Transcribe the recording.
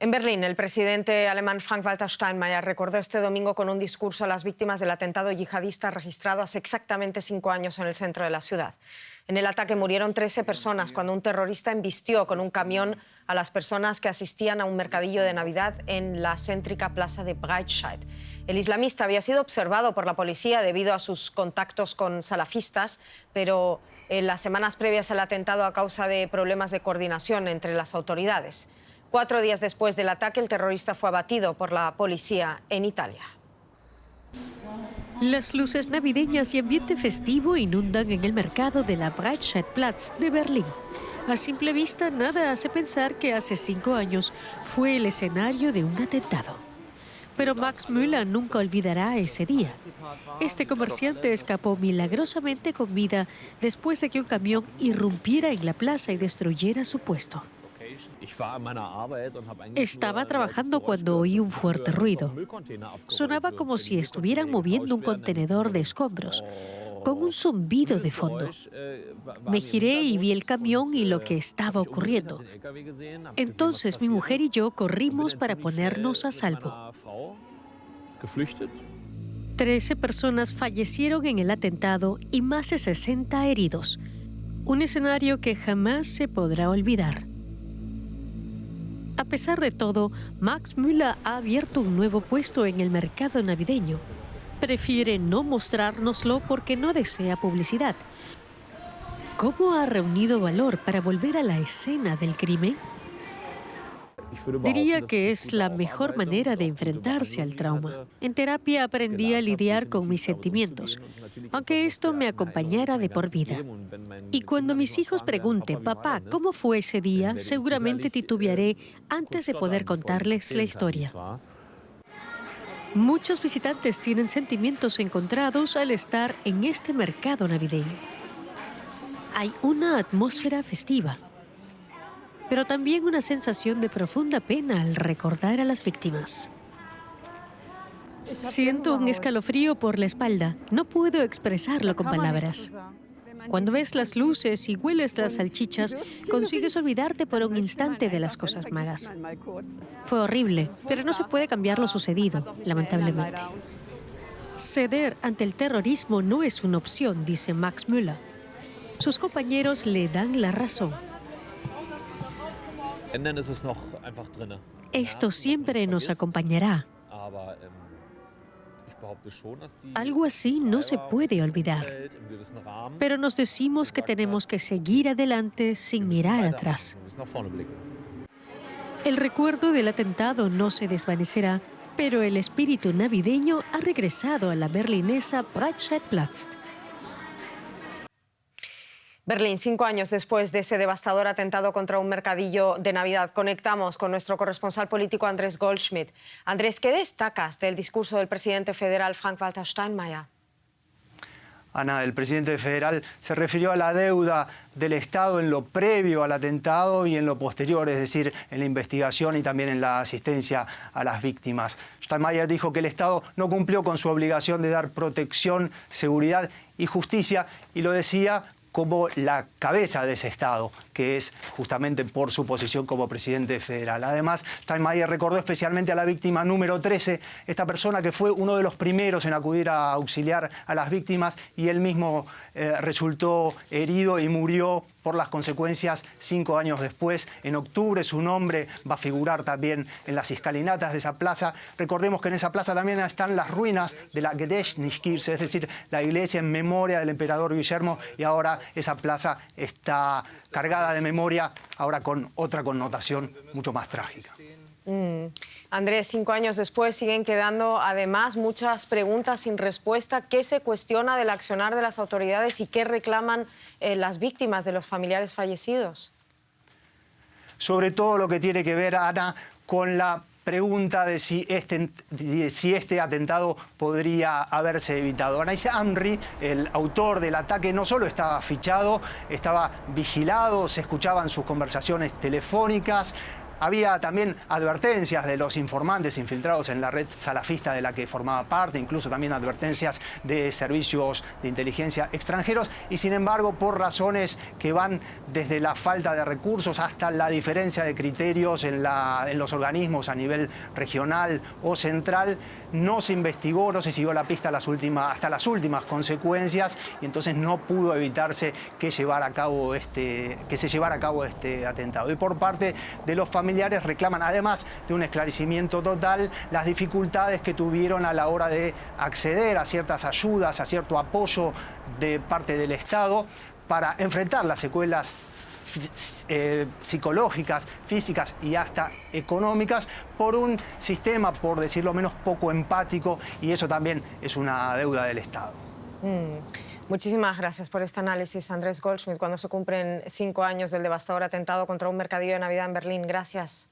En Berlín, el presidente alemán Frank-Walter Steinmeier recordó este domingo con un discurso a las víctimas del atentado yihadista registrado hace exactamente 5 años en el centro de la ciudad. En el ataque murieron 13 personas cuando un terrorista embistió con un camión a las personas que asistían a un mercadillo de Navidad en la céntrica plaza de Breitscheid. El islamista había sido observado por la policía debido a sus contactos con salafistas, pero en las semanas previas al atentado a causa de problemas de coordinación entre las autoridades. 4 días después del ataque, el terrorista fue abatido por la policía en Italia. Las luces navideñas y ambiente festivo inundan en el mercado de la Breitscheidplatz de Berlín. A simple vista, nada hace pensar que hace 5 años fue el escenario de un atentado. Pero Max Müller nunca olvidará ese día. Este comerciante escapó milagrosamente con vida después de que un camión irrumpiera en la plaza y destruyera su puesto. Estaba trabajando cuando oí un fuerte ruido. Sonaba como si estuvieran moviendo un contenedor de escombros, con un zumbido de fondo. Me giré y vi el camión y lo que estaba ocurriendo. Entonces mi mujer y yo corrimos para ponernos a salvo. 13 personas fallecieron en el atentado y más de 60 heridos. Un escenario que jamás se podrá olvidar. A pesar de todo, Max Müller ha abierto un nuevo puesto en el mercado navideño. Prefiere no mostrárnoslo porque no desea publicidad. ¿Cómo ha reunido valor para volver a la escena del crimen? Diría que es la mejor manera de enfrentarse al trauma. En terapia aprendí a lidiar con mis sentimientos, aunque esto me acompañara de por vida. Y cuando mis hijos pregunten, papá, ¿cómo fue ese día?, seguramente titubearé antes de poder contarles la historia. Muchos visitantes tienen sentimientos encontrados al estar en este mercado navideño. Hay una atmósfera festiva, pero también una sensación de profunda pena al recordar a las víctimas. Siento un escalofrío por la espalda. No puedo expresarlo con palabras. Cuando ves las luces y hueles las salchichas, consigues olvidarte por un instante de las cosas malas. Fue horrible, pero no se puede cambiar lo sucedido, lamentablemente. Ceder ante el terrorismo no es una opción, dice Max Müller. Sus compañeros le dan la razón. Esto siempre nos acompañará. Algo así no se puede olvidar. Pero nos decimos que tenemos que seguir adelante sin mirar atrás. El recuerdo del atentado no se desvanecerá, pero el espíritu navideño ha regresado a la berlinesa Breitscheidplatz. Berlín, 5 años después de ese devastador atentado contra un mercadillo de Navidad. Conectamos con nuestro corresponsal político Andrés Goldschmidt. Andrés, ¿qué destacas del discurso del presidente federal Frank-Walter Steinmeier? Ana, el presidente federal se refirió a la deuda del Estado en lo previo al atentado y en lo posterior, es decir, en la investigación y también en la asistencia a las víctimas. Steinmeier dijo que el Estado no cumplió con su obligación de dar protección, seguridad y justicia, y lo decía como la cabeza de ese Estado, que es justamente por su posición como presidente federal. Además, Steinmeier recordó especialmente a la víctima número 13, esta persona que fue uno de los primeros en acudir a auxiliar a las víctimas, y él mismo resultó herido y murió por las consecuencias 5 años después. En octubre su nombre va a figurar también en las escalinatas de esa plaza. Recordemos que en esa plaza también están las ruinas de la Gedächtniskirche, es decir, la iglesia en memoria del emperador Guillermo, y ahora esa plaza está cargada de memoria, ahora con otra connotación mucho más trágica. Andrés, 5 años después siguen quedando además muchas preguntas sin respuesta. ¿Qué se cuestiona del accionar de las autoridades y qué reclaman las víctimas de los familiares fallecidos? Sobre todo lo que tiene que ver, Ana, con la pregunta de si este atentado podría haberse evitado. Anais Amri, el autor del ataque, no solo estaba fichado, estaba vigilado, se escuchaban sus conversaciones telefónicas. Había también advertencias de los informantes infiltrados en la red salafista de la que formaba parte, incluso también advertencias de servicios de inteligencia extranjeros, y sin embargo, por razones que van desde la falta de recursos hasta la diferencia de criterios en los organismos a nivel regional o central, no se investigó, no se siguió la pista hasta las últimas consecuencias, y entonces no pudo evitarse que se llevara a cabo este atentado. Y por parte de los familiares reclaman, además de un esclarecimiento total, las dificultades que tuvieron a la hora de acceder a ciertas ayudas, a cierto apoyo de parte del Estado para enfrentar las secuelas psicológicas, físicas y hasta económicas por un sistema, por decirlo menos, poco empático, y eso también es una deuda del Estado. Muchísimas gracias por este análisis, Andrés Goldschmidt, cuando se cumplen 5 años del devastador atentado contra un mercadillo de Navidad en Berlín. Gracias.